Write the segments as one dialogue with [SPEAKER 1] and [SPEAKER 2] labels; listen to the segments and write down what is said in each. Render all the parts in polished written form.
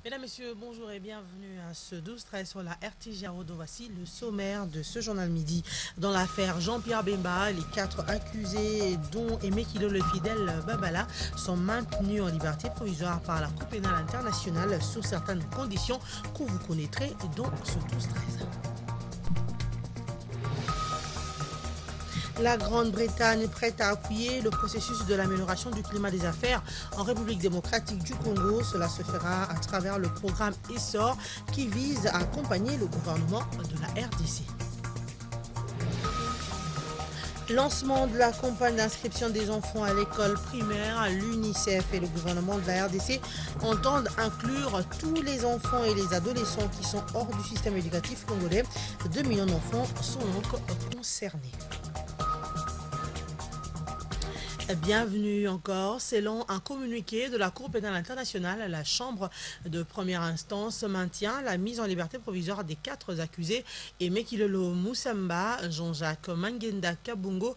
[SPEAKER 1] Mesdames, Messieurs, bonjour et bienvenue à ce 12-13 sur la RTG Rodo. Voici le sommaire de ce journal midi. Dans l'affaire Jean-Pierre Bemba, les 4 accusés, dont Aimé Kilo le fidèle Babala, sont maintenus en liberté provisoire par la Cour pénale internationale sous certaines conditions que vous connaîtrez dans ce 12-13. La Grande-Bretagne est prête à appuyer le processus de l'amélioration du climat des affaires en République démocratique du Congo. Cela se fera à travers le programme ESSOR qui vise à accompagner le gouvernement de la RDC. Lancement de la campagne d'inscription des enfants à l'école primaire, l'UNICEF et le gouvernement de la RDC entendent inclure tous les enfants et les adolescents qui sont hors du système éducatif congolais. 2 millions d'enfants sont donc concernés. Bienvenue encore. Selon un communiqué de la Cour pénale internationale, la Chambre de première instance maintient la mise en liberté provisoire des 4 accusés Aimé Kilolo Moussamba, Jean-Jacques Mangenda Kabungo,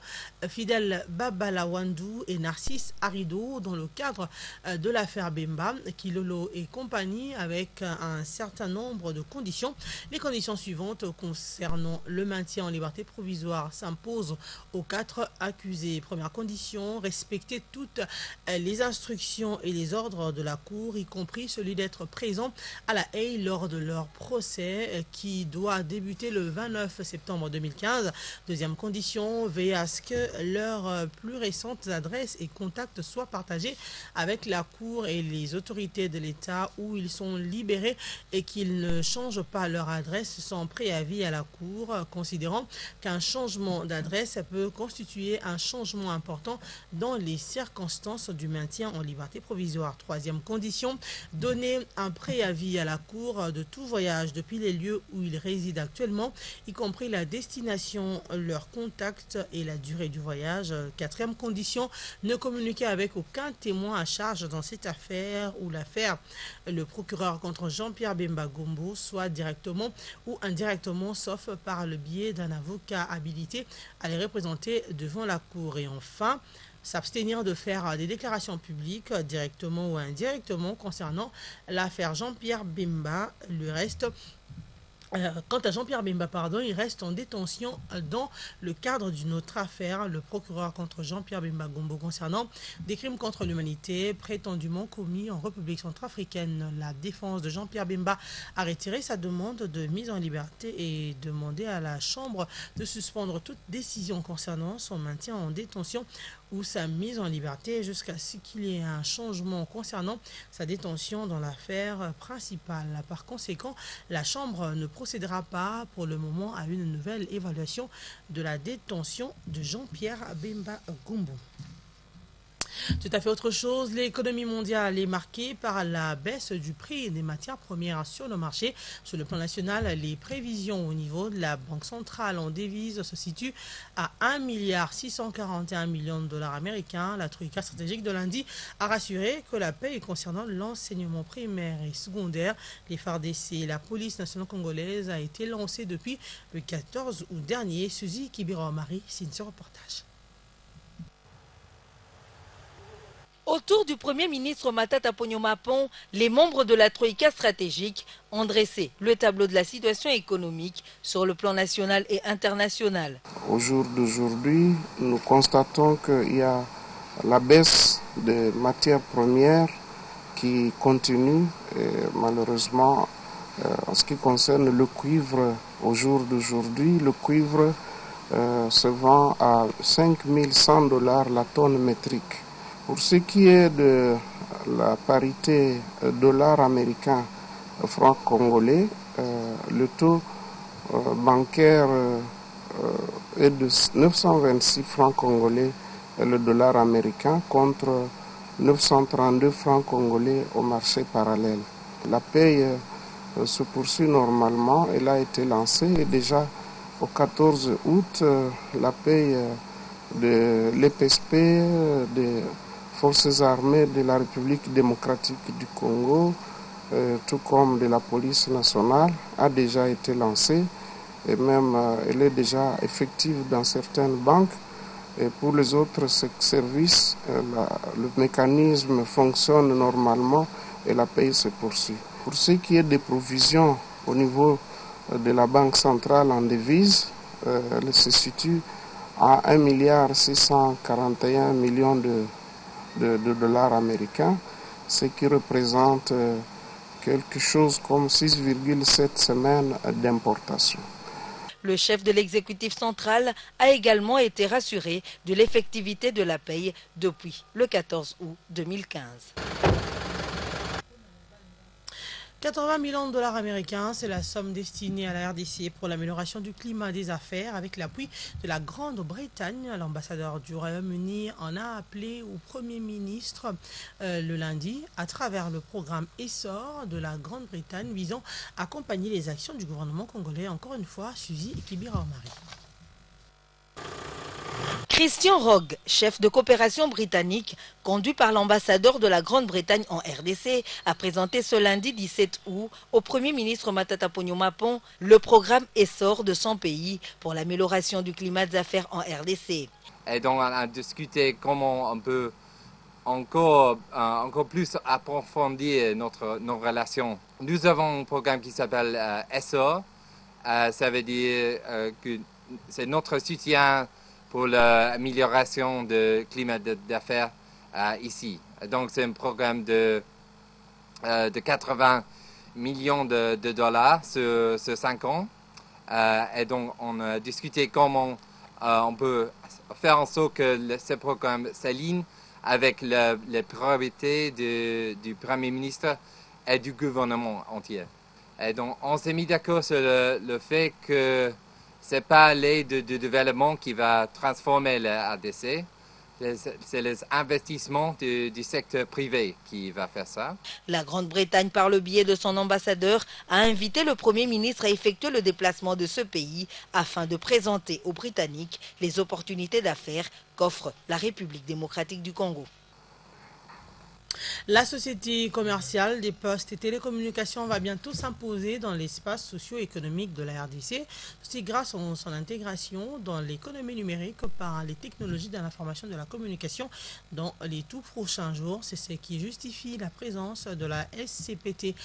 [SPEAKER 1] Fidèle Babalawandu et Narcisse Arido dans le cadre de l'affaire Bemba, Kilolo et compagnie avec un certain nombre de conditions. Les conditions suivantes concernant le maintien en liberté provisoire s'imposent aux 4 accusés. Première condition, respecter toutes les instructions et les ordres de la Cour, y compris celui d'être présent à la Haye lors de leur procès qui doit débuter le 29 septembre 2015. Deuxième condition, veiller à ce que leurs plus récentes adresses et contacts soient partagés avec la Cour et les autorités de l'État où ils sont libérés et qu'ils ne changent pas leur adresse sans préavis à la Cour, considérant qu'un changement d'adresse peut constituer un changement important dans les circonstances du maintien en liberté provisoire. Troisième condition, donner un préavis à la Cour de tout voyage depuis les lieux où ils résident actuellement, y compris la destination, leur contact et la durée du voyage. Quatrième condition, ne communiquer avec aucun témoin à charge dans cette affaire ou l'affaire le procureur contre Jean-Pierre Bemba Gombo, soit directement ou indirectement, sauf par le biais d'un avocat habilité à les représenter devant la Cour. Et enfin, s'abstenir de faire des déclarations publiques directement ou indirectement concernant l'affaire Jean-Pierre Bemba. Le reste, quant à Jean-Pierre Bemba, il reste en détention dans le cadre d'une autre affaire, le procureur contre Jean-Pierre Bemba Gombo concernant des crimes contre l'humanité prétendument commis en République centrafricaine. La défense de Jean-Pierre Bemba a retiré sa demande de mise en liberté et demandé à la Chambre de suspendre toute décision concernant son maintien en détention ou sa mise en liberté jusqu'à ce qu'il y ait un changement concernant sa détention dans l'affaire principale. Par conséquent, la Chambre ne procédera pas pour le moment à une nouvelle évaluation de la détention de Jean-Pierre Bemba Gombo. Tout à fait autre chose, l'économie mondiale est marquée par la baisse du prix des matières premières sur le marché. Sur le plan national, les prévisions au niveau de la Banque centrale en devises se situent à 1,641 milliard de dollars américains. La Troïka stratégique de lundi a rassuré que la paix concernant l'enseignement primaire et secondaire, les FARDC et la police nationale congolaise a été lancée depuis le 14 août dernier. Suzy Kibira-Marie signe ce reportage.
[SPEAKER 2] Autour du Premier ministre Matata Ponyo-Mapon, les membres de la Troïka stratégique ont dressé le tableau de la situation économique sur le plan national et international.
[SPEAKER 3] Au jour d'aujourd'hui, nous constatons qu'il y a la baisse des matières premières qui continue. Et malheureusement, en ce qui concerne le cuivre, au jour d'aujourd'hui, le cuivre se vend à 5 100 $ la tonne métrique. Pour ce qui est de la parité dollar américain franc congolais, le taux bancaire est de 926 francs congolais le dollar américain contre 932 francs congolais au marché parallèle. La paye se poursuit normalement, elle a été lancée et déjà au 14 août, la paye de l'EPSP, des forces armées de la République démocratique du Congo, tout comme de la police nationale, a déjà été lancée et même elle est déjà effective dans certaines banques. Et pour les autres services, le mécanisme fonctionne normalement et la paye se poursuit. Pour ce qui est des provisions au niveau de la Banque centrale en devises, elle se situe à 1,641 milliard de dollars américains, ce qui représente quelque chose comme 6,7 semaines d'importation.
[SPEAKER 2] Le chef de l'exécutif central a également été rassuré de l'effectivité de la paye depuis le 14 août 2015.
[SPEAKER 1] 80 millions de dollars américains, c'est la somme destinée à la RDC pour l'amélioration du climat des affaires avec l'appui de la Grande-Bretagne. L'ambassadeur du Royaume-Uni en a appelé au Premier ministre le lundi à travers le programme Essor de la Grande-Bretagne visant à accompagner les actions du gouvernement congolais. Encore une fois, Suzy Kibira-Omari.
[SPEAKER 2] Christian Rogue, chef de coopération britannique, conduit par l'ambassadeur de la Grande-Bretagne en RDC, a présenté ce lundi 17 août au Premier ministre Matata Ponyo-Mapon le programme Essor de son pays pour l'amélioration du climat des affaires en RDC.
[SPEAKER 4] Et donc on a discuté comment on peut encore plus approfondir nos relations. Nous avons un programme qui s'appelle Essor. Ça veut dire que c'est notre soutien pour l'amélioration du climat d'affaires ici. Donc c'est un programme de 80 millions de dollars sur 5 ans. Et donc on a discuté comment on peut faire en sorte que ce programme s'aligne avec les priorités du Premier ministre et du gouvernement entier. Et donc on s'est mis d'accord sur le fait que ce n'est pas l'aide de développement qui va transformer la RDC, c'est les investissements du secteur privé qui va faire ça.
[SPEAKER 2] La Grande-Bretagne, par le biais de son ambassadeur, a invité le Premier ministre à effectuer le déplacement de ce pays afin de présenter aux Britanniques les opportunités d'affaires qu'offre la République démocratique du Congo.
[SPEAKER 1] La société commerciale des postes et télécommunications va bientôt s'imposer dans l'espace socio-économique de la RDC, c'est grâce à son intégration dans l'économie numérique par les technologies de l'information et de la communication dans les tout prochains jours. C'est ce qui justifie la présence de la SCPT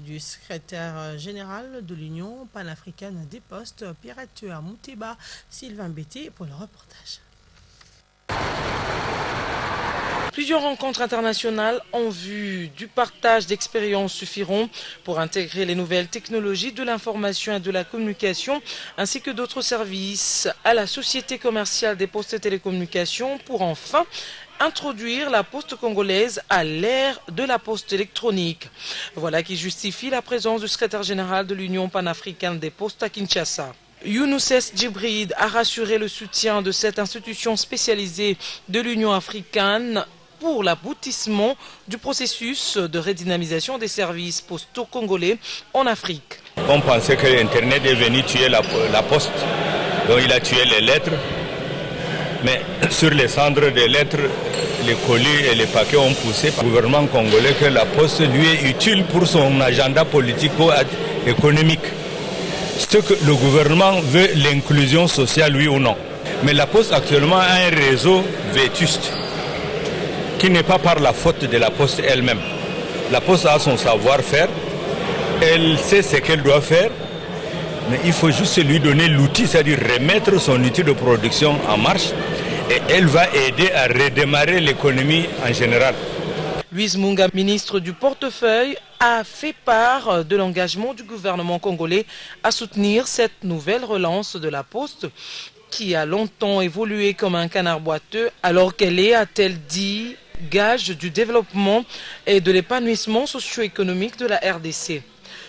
[SPEAKER 1] du secrétaire général de l'Union panafricaine des postes, Pierrette Mouteba, Sylvain Bété pour le reportage.
[SPEAKER 5] Plusieurs rencontres internationales en vue du partage d'expériences suffiront pour intégrer les nouvelles technologies de l'information et de la communication ainsi que d'autres services à la Société commerciale des postes et télécommunications pour enfin introduire la poste congolaise à l'ère de la poste électronique. Voilà qui justifie la présence du secrétaire général de l'Union panafricaine des postes à Kinshasa. Younouses Djibril a rassuré le soutien de cette institution spécialisée de l'Union africaine pour l'aboutissement du processus de redynamisation des services postaux congolais en Afrique.
[SPEAKER 6] On pensait que l'Internet est venu tuer la poste, donc il a tué les lettres. Mais sur les cendres des lettres, les colis et les paquets ont poussé par le gouvernement congolais que la poste lui est utile pour son agenda politico-économique. Ce que le gouvernement veut, l'inclusion sociale, oui ou non. Mais la poste actuellement a un réseau vétuste qui n'est pas par la faute de la poste elle-même. La poste a son savoir-faire, elle sait ce qu'elle doit faire, mais il faut juste lui donner l'outil, c'est-à-dire remettre son outil de production en marche, et elle va aider à redémarrer l'économie en général.
[SPEAKER 5] Louise Munga, ministre du portefeuille, a fait part de l'engagement du gouvernement congolais à soutenir cette nouvelle relance de la poste qui a longtemps évolué comme un canard boiteux alors qu'elle est, a-t-elle dit, gage du développement et de l'épanouissement socio-économique de la RDC.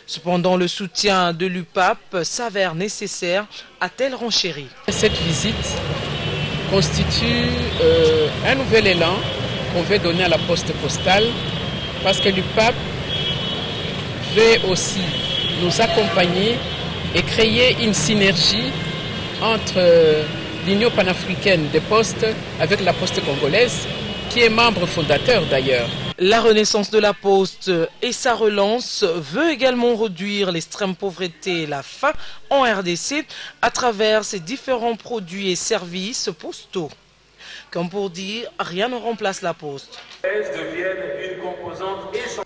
[SPEAKER 5] Cependant, le soutien de l'UPAP s'avère nécessaire, a-t-elle renchéri.
[SPEAKER 7] Cette visite constitue un nouvel élan qu'on veut donner à la poste postale parce que l'UPAP veut aussi nous accompagner et créer une synergie entre l'Union panafricaine des postes avec la poste congolaise qui est membre fondateur d'ailleurs.
[SPEAKER 5] La renaissance de la poste et sa relance veut également réduire l'extrême pauvreté et la faim en RDC à travers ses différents produits et services postaux. Comme pour dire, rien ne remplace la poste.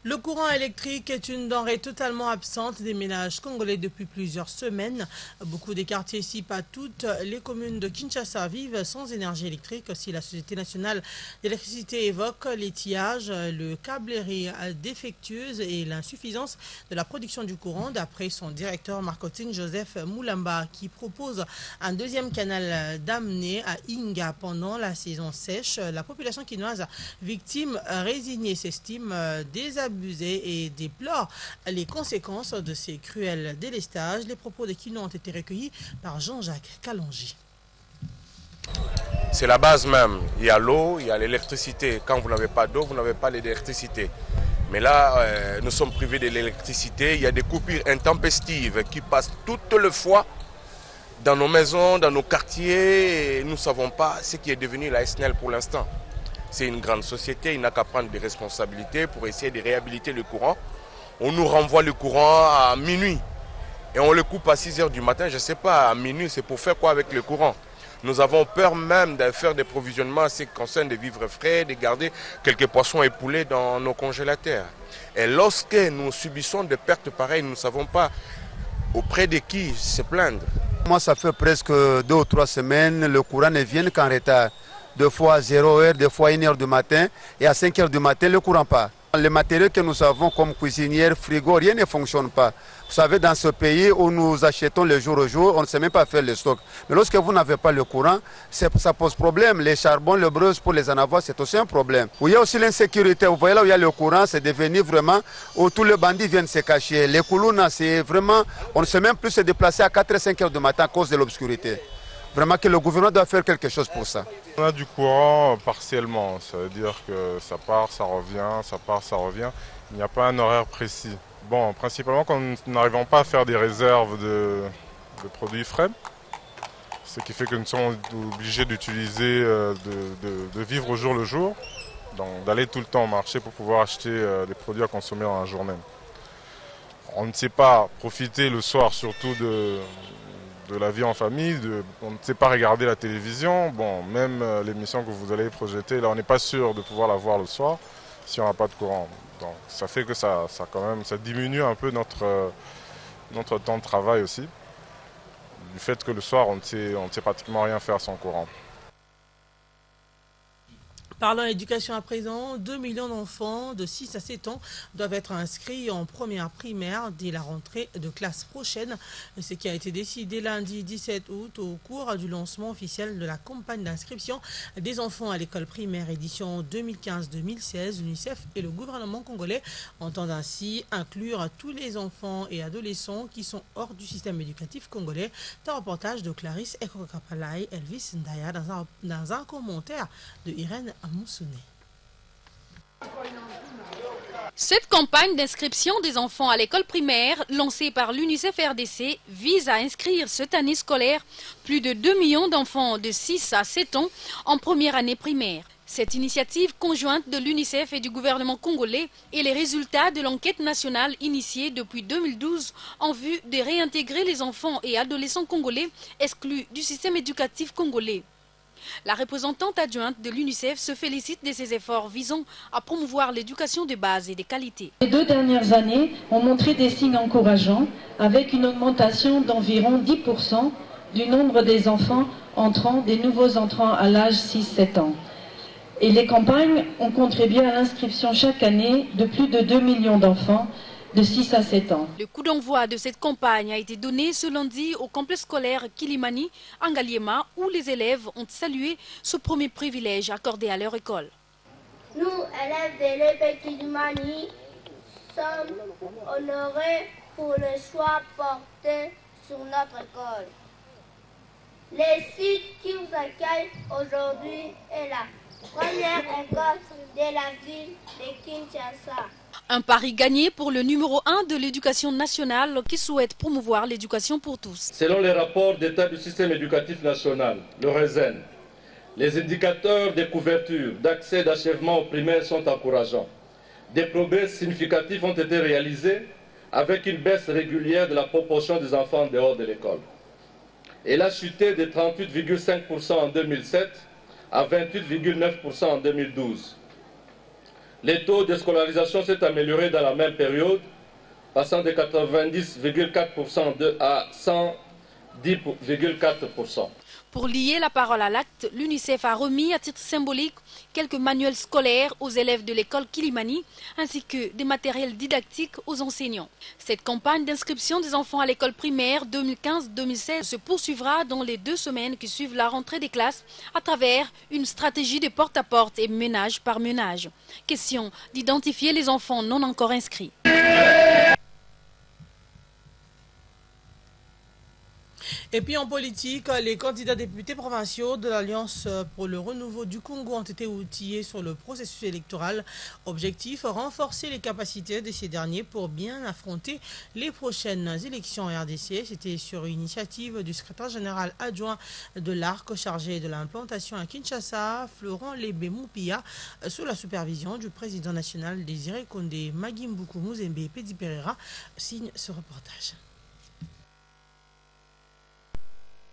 [SPEAKER 1] Le courant électrique est une denrée totalement absente des ménages congolais depuis plusieurs semaines. Beaucoup des quartiers, si pas toutes les communes de Kinshasa vivent sans énergie électrique. Si la Société nationale d'électricité évoque l'étiage, le câblerie défectueuse et l'insuffisance de la production du courant, d'après son directeur marketing Joseph Moulamba, qui propose un deuxième canal d'amener à Inga pendant la saison sèche. La population quinoise victime résignée s'estime désabusée et déplore les conséquences de ces cruels délestages. Les propos de Kino ont été recueillis par Jean-Jacques Kalonji.
[SPEAKER 8] C'est la base même. Il y a l'eau, il y a l'électricité. Quand vous n'avez pas d'eau, vous n'avez pas l'électricité. Mais là, nous sommes privés de l'électricité. Il y a des coupures intempestives qui passent toutes les fois dans nos maisons, dans nos quartiers. Et nous ne savons pas ce qui est devenu la SNEL pour l'instant. C'est une grande société, il n'a qu'à prendre des responsabilités pour essayer de réhabiliter le courant. On nous renvoie le courant à minuit et on le coupe à 6 h du matin. Je ne sais pas, à minuit, c'est pour faire quoi avec le courant? Nous avons peur même de faire des provisionnements en ce qui concerne des vivres frais, de garder quelques poissons et poulets dans nos congélateurs. Et lorsque nous subissons des pertes pareilles, nous ne savons pas auprès de qui se plaindre.
[SPEAKER 9] Moi, ça fait presque 2 ou 3 semaines, le courant ne vient qu'en retard. 2 fois à 0 h, 2 fois à 1 h du matin et à 5 h du matin, le courant part. Les matériaux que nous avons comme cuisinière, frigo, rien ne fonctionne pas. Vous savez, dans ce pays où nous achetons le jour au jour, on ne sait même pas faire le stock. Mais lorsque vous n'avez pas le courant, ça pose problème. Les charbons, le breuse, pour les en avoir, c'est aussi un problème. Il y a aussi l'insécurité. Vous voyez là où il y a le courant, c'est devenu vraiment où tous les bandits viennent se cacher. Les Koulouna, c'est vraiment, on ne sait même plus se déplacer à 4 et 5 h du matin à cause de l'obscurité. Vraiment que le gouvernement doit faire quelque chose pour ça.
[SPEAKER 10] On a du courant partiellement, ça veut dire que ça part, ça revient, ça part, ça revient. Il n'y a pas un horaire précis. Bon, principalement quand nous n'arrivons pas à faire des réserves de produits frais, ce qui fait que nous sommes obligés d'utiliser, de vivre au jour le jour, donc d'aller tout le temps au marché pour pouvoir acheter des produits à consommer dans la journée. On ne sait pas profiter le soir surtout de la vie en famille, on ne sait pas regarder la télévision. Bon, même l'émission que vous allez projeter, là on n'est pas sûr de pouvoir la voir le soir si on n'a pas de courant. Donc ça fait que ça diminue un peu notre temps de travail aussi, du fait que le soir on ne sait pratiquement rien faire sans courant.
[SPEAKER 1] Parlons éducation à présent, 2 millions d'enfants de 6 à 7 ans doivent être inscrits en première primaire dès la rentrée de classe prochaine. Ce qui a été décidé lundi 17 août au cours du lancement officiel de la campagne d'inscription des enfants à l'école primaire édition 2015-2016. L'UNICEF et le gouvernement congolais entendent ainsi inclure tous les enfants et adolescents qui sont hors du système éducatif congolais. Un reportage de Clarisse Ekokapalai, Elvis Ndaya dans un commentaire de Irène Moussouné.
[SPEAKER 11] Cette campagne d'inscription des enfants à l'école primaire, lancée par l'UNICEF RDC, vise à inscrire cette année scolaire plus de 2 millions d'enfants de 6 à 7 ans en première année primaire. Cette initiative conjointe de l'UNICEF et du gouvernement congolais est les résultats de l'enquête nationale initiée depuis 2012 en vue de réintégrer les enfants et adolescents congolais exclus du système éducatif congolais. La représentante adjointe de l'UNICEF se félicite de ces efforts visant à promouvoir l'éducation de base et de qualité.
[SPEAKER 12] Les 2 dernières années ont montré des signes encourageants avec une augmentation d'environ 10% du nombre des enfants entrants, des nouveaux entrants à l'âge 6-7 ans. Et les campagnes ont contribué à l'inscription chaque année de plus de 2 millions d'enfants de 6 à 7 ans.
[SPEAKER 11] Le coup d'envoi de cette campagne a été donné ce lundi au complexe scolaire Kilimani, en Ngaliema, où les élèves ont salué ce premier privilège accordé à leur école.
[SPEAKER 13] Nous, élèves de l'EP Kilimani, sommes honorés pour le choix porté sur notre école. Le site qui vous accueille aujourd'hui est la première école de la ville de Kinshasa.
[SPEAKER 11] Un pari gagné pour le numéro 1 de l'éducation nationale qui souhaite promouvoir l'éducation pour tous.
[SPEAKER 14] Selon les rapports d'état du système éducatif national, le RESEN, les indicateurs de couverture, d'accès et d'achèvement au primaire sont encourageants. Des progrès significatifs ont été réalisés avec une baisse régulière de la proportion des enfants en dehors de l'école. Elle a chuté de 38,5% en 2007 à 28,9% en 2012. Le taux de scolarisation s'est amélioré dans la même période, passant de 90,4% à 110,4%.
[SPEAKER 11] Pour lier la parole à l'acte, l'UNICEF a remis à titre symbolique quelques manuels scolaires aux élèves de l'école Kilimani ainsi que des matériels didactiques aux enseignants. Cette campagne d'inscription des enfants à l'école primaire 2015-2016 se poursuivra dans les 2 semaines qui suivent la rentrée des classes à travers une stratégie de porte-à-porte et ménage par ménage. Question d'identifier les enfants non encore inscrits.
[SPEAKER 1] Et puis en politique, les candidats députés provinciaux de l'Alliance pour le renouveau du Congo ont été outillés sur le processus électoral. Objectif, renforcer les capacités de ces derniers pour bien affronter les prochaines élections en RDC. C'était sur initiative du secrétaire général adjoint de l'ARC chargé de l'implantation à Kinshasa, Florent Lebé-Moupia, sous la supervision du président national Désiré Kondé. Magimbuku Muzembe et Pedi Pereira signent ce reportage.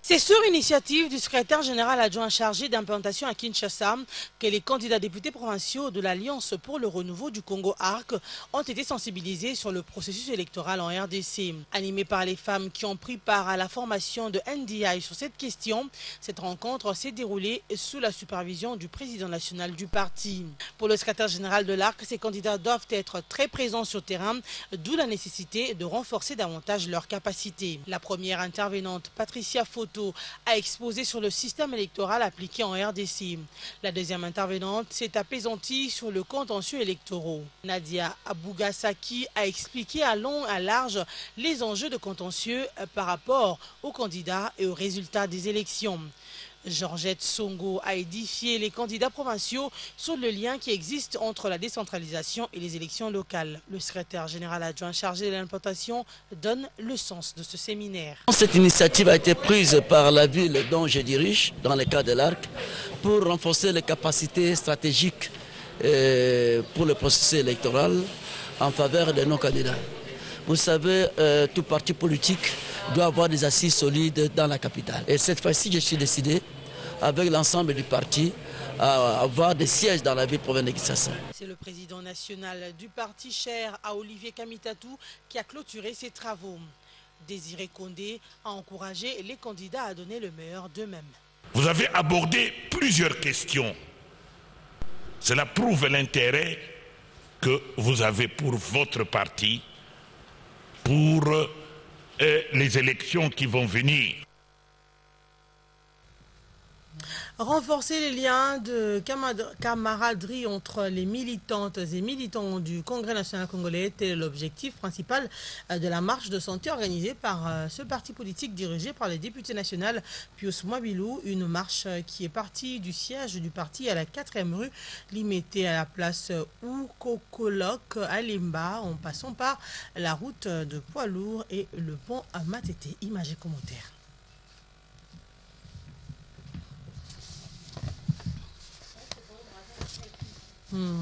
[SPEAKER 1] C'est sur initiative du secrétaire général adjoint chargé d'implantation à Kinshasa que les candidats députés provinciaux de l'Alliance pour le renouveau du Congo ARC ont été sensibilisés sur le processus électoral en RDC. Animés par les femmes qui ont pris part à la formation de NDI sur cette question, cette rencontre s'est déroulée sous la supervision du président national du parti. Pour le secrétaire général de l'ARC, ces candidats doivent être très présents sur terrain, d'où la nécessité de renforcer davantage leurs capacités. La première intervenante, Patricia Foto, a exposé sur le système électoral appliqué en RDC. La deuxième intervenante s'est apaisantie sur le contentieux électoraux. Nadia Abougassaki a expliqué à long et à large les enjeux de contentieux par rapport aux candidats et aux résultats des élections. Georgette Songo a édifié les candidats provinciaux sur le lien qui existe entre la décentralisation et les élections locales. Le secrétaire général adjoint chargé de l'implantation donne le sens de ce séminaire.
[SPEAKER 15] Cette initiative a été prise par la ville dont je dirige, dans le cadre de l'ARC, pour renforcer les capacités stratégiques pour le processus électoral en faveur de nos candidats. Vous savez, tout parti politique doit avoir des assises solides dans la capitale. Et cette fois-ci, je suis décidé, avec l'ensemble du parti, à avoir des sièges dans la ville province de Kinshasa.
[SPEAKER 1] C'est le président national du parti cher à Olivier Kamitatou qui a clôturé ses travaux. Désiré Kondé a encouragé les candidats à donner le meilleur d'eux-mêmes.
[SPEAKER 16] Vous avez abordé plusieurs questions. Cela prouve l'intérêt que vous avez pour votre parti, pour les élections qui vont venir.
[SPEAKER 1] Renforcer les liens de camaraderie entre les militantes et militants du Congrès national congolais, tel est l'objectif principal de la marche de santé organisée par ce parti politique dirigé par le député national Pius Mwabilou. Une marche qui est partie du siège du parti à la 4e rue, limitée à la place Oukokolok à Limba, en passant par la route de poids lourds et le pont à Matete. Images et commentaires.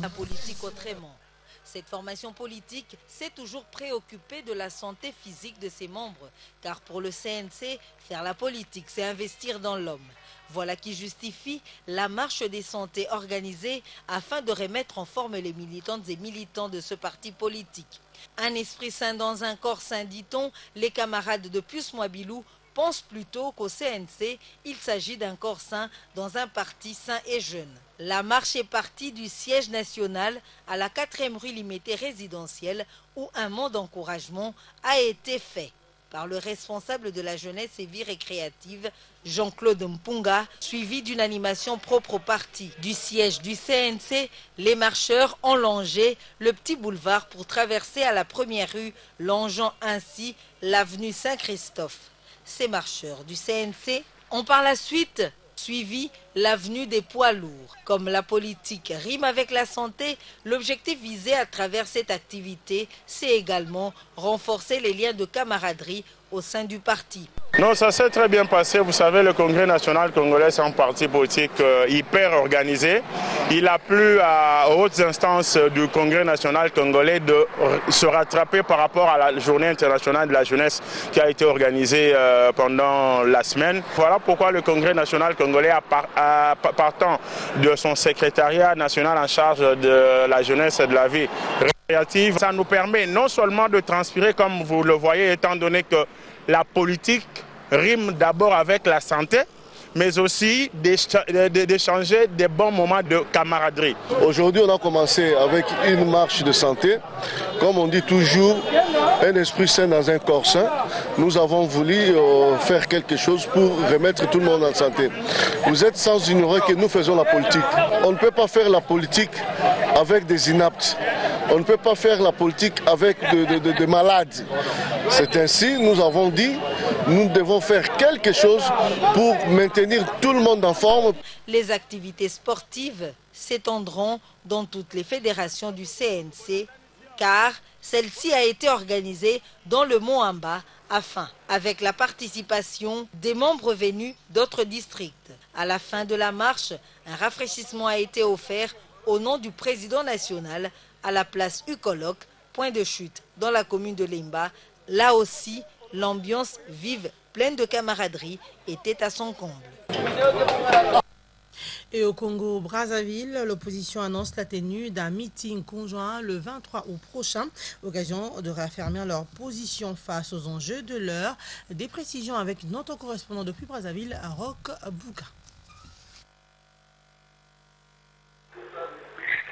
[SPEAKER 2] La politique autrement. Cette formation politique s'est toujours préoccupée de la santé physique de ses membres, car pour le CNC, faire la politique, c'est investir dans l'homme. Voilà qui justifie la marche des santé organisée afin de remettre en forme les militantes et militants de ce parti politique. Un esprit sain dans un corps sain, dit-on, les camarades de Pius Mwabilou pensent plutôt qu'au CNC, il s'agit d'un corps sain dans un parti sain et jeune. La marche est partie du siège national à la 4e rue limitée résidentielle où un mot d'encouragement a été fait par le responsable de la jeunesse et vie récréative, Jean-Claude Mpunga, suivi d'une animation propre au parti. Du siège du CNC, les marcheurs ont longé le petit boulevard pour traverser à la 1re rue, longeant ainsi l'avenue Saint-Christophe. Ces marcheurs du CNC ont par la suite suivi l'avenue des poids lourds. Comme la politique rime avec la santé, l'objectif visé à travers cette activité, c'est également renforcer les liens de camaraderie au sein du parti.
[SPEAKER 17] Non, ça s'est très bien passé. Vous savez, le Congrès national congolais, c'est un parti politique hyper organisé. Il a plu aux hautes instances du Congrès national congolais de se rattraper par rapport à la journée internationale de la jeunesse qui a été organisée pendant la semaine. Voilà pourquoi le Congrès national congolais, partant de son secrétariat national en charge de la jeunesse et de la vie récréative, ça nous permet non seulement de transpirer comme vous le voyez, étant donné que la politique rime d'abord avec la santé, mais aussi d'échanger des bons moments de camaraderie.
[SPEAKER 18] Aujourd'hui, on a commencé avec une marche de santé. Comme on dit toujours, un esprit sain dans un corps sain. Nous avons voulu faire quelque chose pour remettre tout le monde en santé. Vous êtes sans ignorer que nous faisons la politique. On ne peut pas faire la politique avec des inaptes. On ne peut pas faire la politique avec des malades. C'est ainsi, nous avons dit, nous devons faire quelque chose pour maintenir tout le monde en forme.
[SPEAKER 2] Les activités sportives s'étendront dans toutes les fédérations du CNC, car celle-ci a été organisée dans le Moamba afin, avec la participation des membres venus d'autres districts. À la fin de la marche, un rafraîchissement a été offert au nom du président national à la place Ukolok, point de chute dans la commune de Lemba. Là aussi, l'ambiance vive, pleine de camaraderie, était à son comble.
[SPEAKER 1] Et au Congo-Brazzaville, l'opposition annonce la tenue d'un meeting conjoint le 23 août prochain, occasion de réaffirmer leur position face aux enjeux de l'heure. Des précisions avec notre correspondant depuis Brazzaville, Roch Bouka.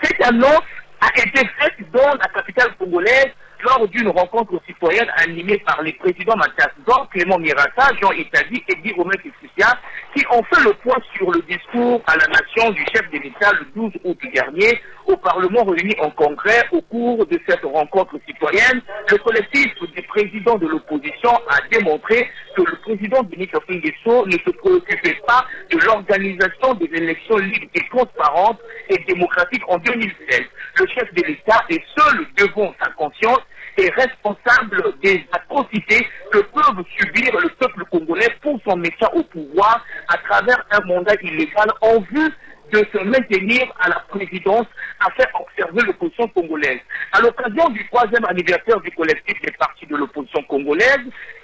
[SPEAKER 19] Cette annonce a été faite dans la capitale congolaise lors d'une rencontre citoyenne animée par les présidents Mathias Zor, Clément Mirassa, Jean Itadi et Guy Romain Kifoutia, qui ont fait le point sur le discours à la nation du chef de l'État le 12 août dernier au Parlement réuni en congrès. Au cours de cette rencontre citoyenne, le collectif des présidents de l'opposition a démontré que le président Denis Sassou Nguesso ne se préoccupait pas de l'organisation des élections libres et transparentes et démocratiques en 2016. Le chef de l'État est seul devant sa conscience et responsable des atrocités que peuvent subir le peuple congolais pour son maintien au pouvoir à travers un mandat illégal en vue de se maintenir à la présidence à faire observer l'opposition congolaise. À l'occasion du 3e anniversaire du collectif des partis de l'opposition congolaise,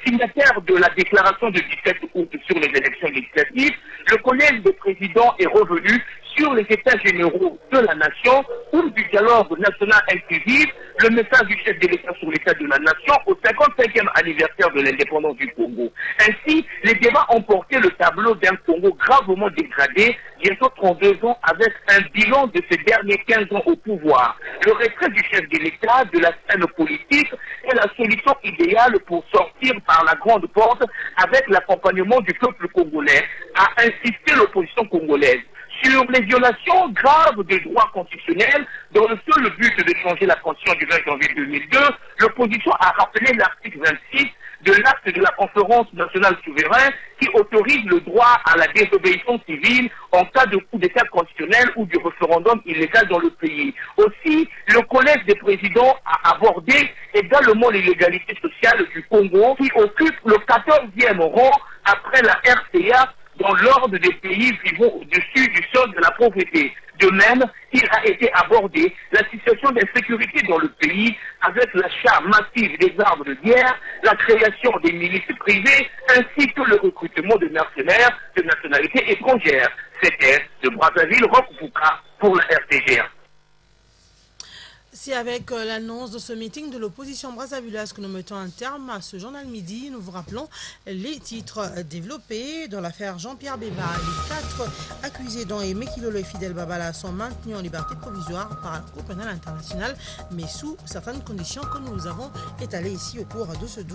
[SPEAKER 19] signataire de la déclaration de 17 août sur les élections législatives, le collège des présidents est revenu sur les états généraux de la nation ou du dialogue national inclusif, le message du chef de l'État sur l'état de la nation au 55e anniversaire de l'indépendance du Congo. Ainsi, les débats ont porté le tableau d'un Congo gravement dégradé, bientôt 32 ans, avec un bilan de ces derniers 15 ans au pouvoir. Le retrait du chef de l'État de la scène politique est la solution idéale pour sortir par la grande porte avec l'accompagnement du peuple congolais, a insisté l'opposition congolaise. Sur les violations graves des droits constitutionnels, dans le seul but de changer la Constitution du 20 janvier 2002, l'opposition a rappelé l'article 26 de l'acte de la conférence nationale souveraine qui autorise le droit à la désobéissance civile en cas de coup d'état constitutionnel ou du référendum illégal dans le pays. Aussi, le collège des présidents a abordé également l'illégalité sociale du Congo qui occupe le 14e rang après la RCA dans l'ordre des pays vivant au-dessus du sol de la pauvreté. De même, il a été abordé la situation d'insécurité dans le pays avec l'achat massif des armes de guerre, la création des milices privées, ainsi que le recrutement de mercenaires de nationalité étrangère. C'était de Brazzaville, Roch Bouka pour la RTGA.
[SPEAKER 1] C'est avec l'annonce de ce meeting de l'opposition brazzavillaise que nous mettons un terme à ce journal midi. Nous vous rappelons les titres développés dans l'affaire Jean-Pierre Bemba. Les 4 accusés dont Meki Lolo et Fidel Babala sont maintenus en liberté provisoire par la Cour pénale internationale, mais sous certaines conditions que nous avons étalées ici au cours de ce 12-13.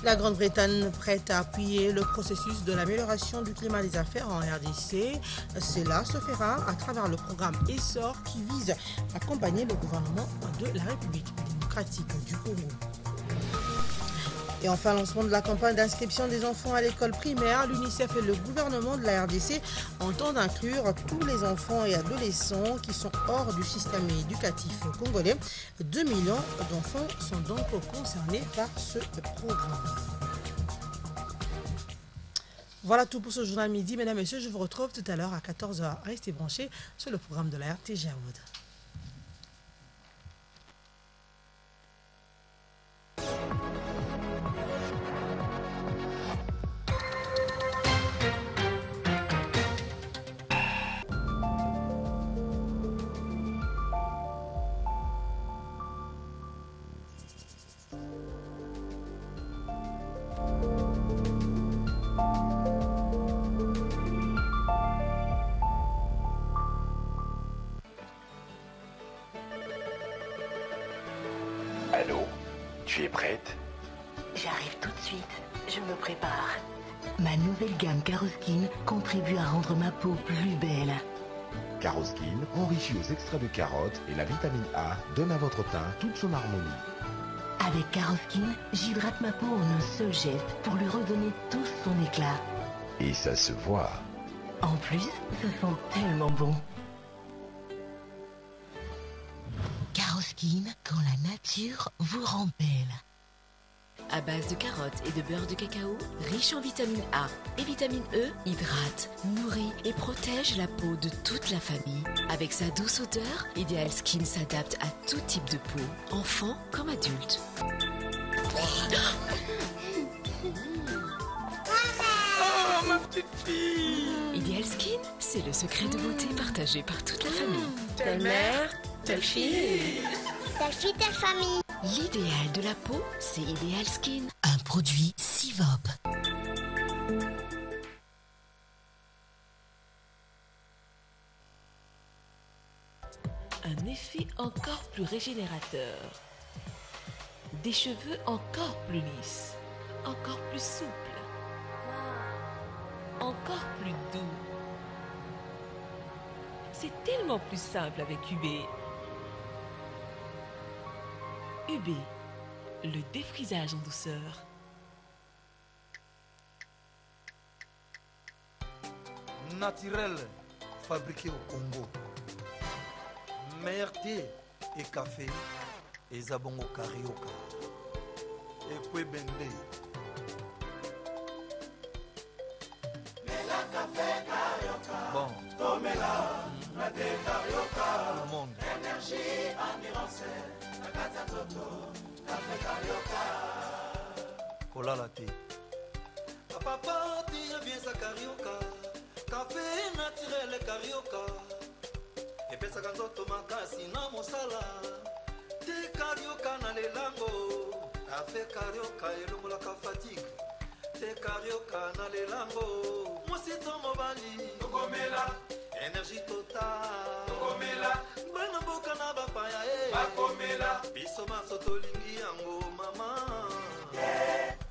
[SPEAKER 1] La Grande-Bretagne prête à appuyer le processus de l'amélioration du climat des affaires en RDC. Cela se fera à travers le programme ESSOR qui vise à accompagner le gouvernement de la République démocratique du Congo. Et enfin, lancement de la campagne d'inscription des enfants à l'école primaire, l'UNICEF et le gouvernement de la RDC entendent inclure tous les enfants et adolescents qui sont hors du système éducatif congolais. 2 millions d'enfants sont donc concernés par ce programme. Voilà tout pour ce journal midi. Mesdames et messieurs, je vous retrouve tout à l'heure à 14h. Restez branchés sur le programme de la RTG Awood.
[SPEAKER 20] Allô? Tu es prête?
[SPEAKER 21] J'arrive tout de suite. Je me prépare. Ma nouvelle gamme Caroskin contribue à rendre ma peau plus belle.
[SPEAKER 20] Caroskin, enrichi aux extraits de carottes et la vitamine A, donne à votre teint toute son harmonie.
[SPEAKER 21] Avec Caroskin, j'hydrate ma peau en un seul geste pour lui redonner tout son éclat.
[SPEAKER 20] Et ça se voit.
[SPEAKER 21] En plus, ça sent tellement bon. Caroskin, quand la nature vous rend belle.
[SPEAKER 22] À base de carottes et de beurre de cacao, riche en vitamine A et vitamine E, hydrate, nourrit et protège la peau de toute la famille. Avec sa douce odeur, Ideal Skin s'adapte à tout type de peau, enfant comme adulte.
[SPEAKER 23] Oh, ma petite fille!
[SPEAKER 22] Ideal Skin, c'est le secret de beauté partagé par toute la famille.
[SPEAKER 23] Telle mère, telle fille.
[SPEAKER 22] Telle fille, telle famille. L'idéal de la peau, c'est Ideal Skin.
[SPEAKER 21] Un produit Sivop.
[SPEAKER 24] Un effet encore plus régénérateur. Des cheveux encore plus lisses, encore plus souples, encore plus doux. C'est tellement plus simple avec UB. UB, le défrisage en douceur.
[SPEAKER 25] Naturel, fabriqué au Congo. Meilleur thé et café, et Zabongo Carioca. Et puis Bende. Bon. Tout le monde.
[SPEAKER 23] Énergie, ambiance, café Carioca.
[SPEAKER 25] Kolala thé.
[SPEAKER 23] Papa, tu bien sa Carioca. Café naturel Carioca. Epesaka nzoto makasi na mosala. Te Carioca na lelango. Café Carioca elongolaka fatigue. Te Carioca na lelango. Mosito mobali. Tokomela. Énergie totale. Tokomela. Bana boka na bapaya. Bakomela. Biso maso tolingi yango mama. Yeah.